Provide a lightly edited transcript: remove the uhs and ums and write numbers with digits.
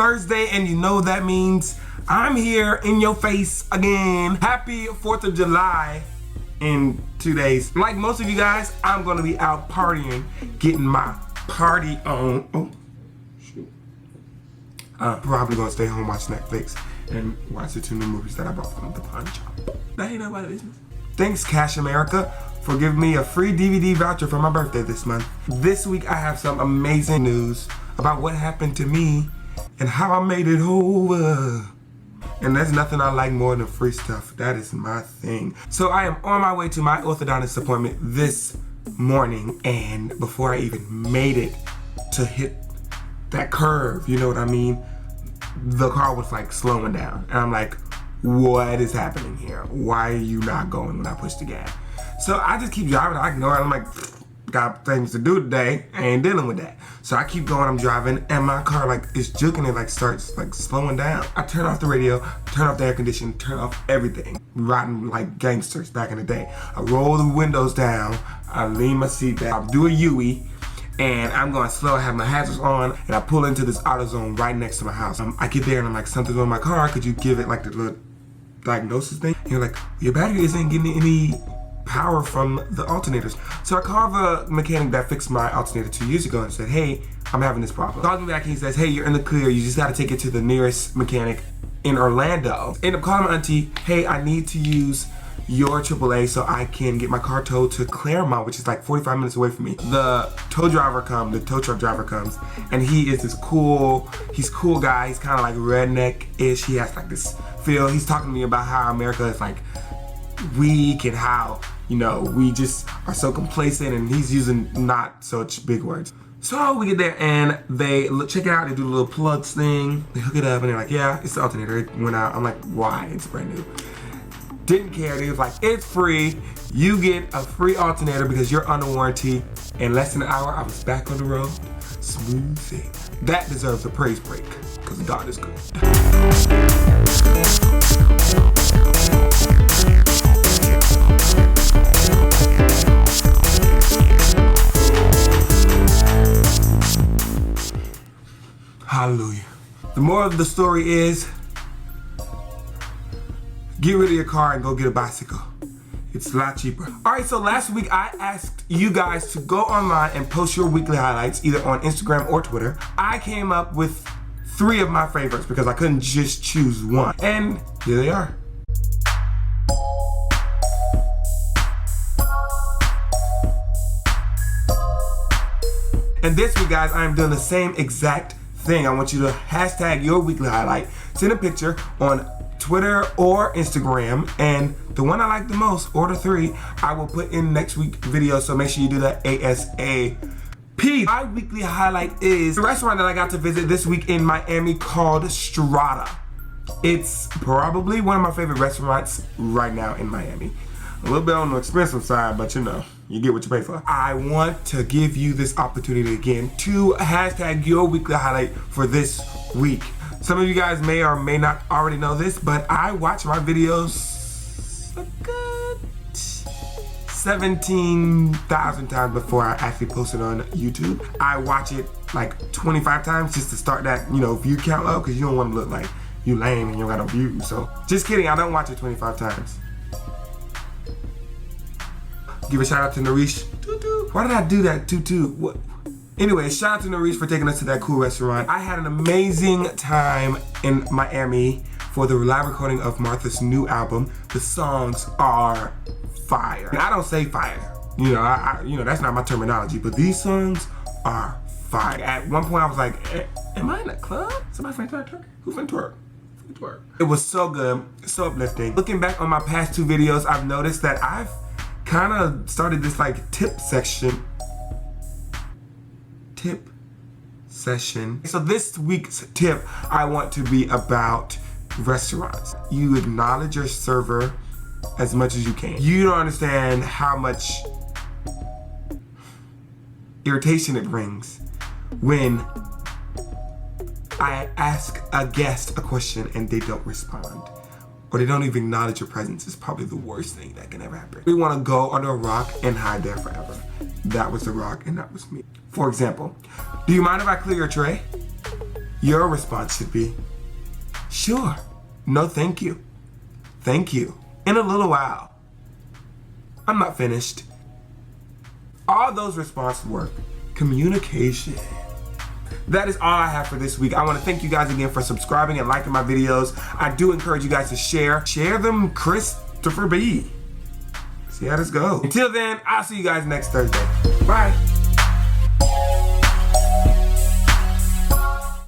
Thursday, and you know that means I'm here in your face again. Happy 4th of July in 2 days. Like most of you guys, I'm gonna be out partying, getting my party on. Oh, shoot. I'm probably gonna stay home, watch Netflix, and watch the 2 new movies that I bought from the pawn shop. That ain't nobody's business. Thanks, Cash America, for giving me a free DVD voucher for my birthday this month. This week, I have some amazing news about what happened to me and how I made it over. And there's nothing I like more than free stuff. That is my thing. So I am on my way to my orthodontist appointment this morning, and before I even made it to hit that curve, you know what I mean? The car was like slowing down, and I'm like, what is happening here? Why are you not going when I push the gas? So I just keep driving. I ignore it. I'm like, got things to do today. I ain't dealing with that. So I keep going. I'm driving, and my car like is juking. It like starts like slowing down. I turn off the radio, turn off the air conditioning, turn off everything. Riding like gangsters back in the day. I roll the windows down. I lean my seat back. I do a U-E. And I'm going slow, I have my hazards on, and I pull into this AutoZone right next to my house. I get there and I'm like, something's on my car, could you give it like the little diagnosis thing? And you're like, your battery isn't getting any power from the alternators. So I called the mechanic that fixed my alternator 2 years ago and said, hey, I'm having this problem. He calls me back and he says, hey, you're in the clear, you just gotta take it to the nearest mechanic in Orlando. End up calling my auntie, hey, I need to use your AAA so I can get my car towed to Claremont, which is like 45 minutes away from me. The tow truck driver comes, and he is this cool guy. He's kind of like redneck-ish. He has like this feel. He's talking to me about how America is like weak and how, you know, we just are so complacent, and he's using not such big words. So we get there and they check it out, they do the little plugs thing, they hook it up, and they're like, yeah, it's the alternator, it went out. I'm like, why? It's brand new. Didn't care. They was like, it's free. You get a free alternator because you're under warranty. In less than an hour, I was back on the road. Smooth sailing. That deserves a praise break because God is good. Hallelujah. The moral of the story is, get rid of your car and go get a bicycle. It's a lot cheaper. All right, so last week I asked you guys to go online and post your weekly highlights either on Instagram or Twitter. I came up with 3 of my favorites because I couldn't just choose one. And here they are. And this week, guys, I am doing the same exact thing. I want you to hashtag your weekly highlight. Send a picture on Twitter or Instagram, and the one I like the most, or the 3, I will put in next week's video, so make sure you do that ASAP. My weekly highlight is the restaurant that I got to visit this week in Miami called Strata. It's probably one of my favorite restaurants right now in Miami. A little bit on the expensive side, but you know, you get what you pay for. I want to give you this opportunity again to hashtag your weekly highlight for this week. Some of you guys may or may not already know this, but I watch my videos a good 17,000 times before I actually post it on YouTube. I watch it like 25 times just to start that, you know, view count up, because you don't want to look like you lame and you don't got no views. So just kidding, I don't watch it 25 times. Give a shout out to Narish. Why did I do that? What? Anyway, shout out to Narish for taking us to that cool restaurant. I had an amazing time in Miami for the live recording of Martha's new album. The songs are fire. And I don't say fire. You know, you know, that's not my terminology, but these songs are fire. At one point I was like, am I in a club? Somebody finna twerk? Who finna twerk? It was so good, so uplifting. Looking back on my past 2 videos, I've noticed that I've kind of started this like tip session. So this week's tip, I want to be about restaurants. You acknowledge your server as much as you can. You don't understand how much irritation it brings when I ask a guest a question and they don't respond, or they don't even acknowledge your presence. Is probably the worst thing that can ever happen. We want to go under a rock and hide there forever. That was the rock and that was me. For example, do you mind if I clear your tray? Your response should be, sure, no thank you, thank you, in a little while, I'm not finished. All those responses work. Communication. That is all I have for this week. I want to thank you guys again for subscribing and liking my videos. I do encourage you guys to share them, Christopher B. See how this goes. Until then, I'll see you guys next Thursday. Bye.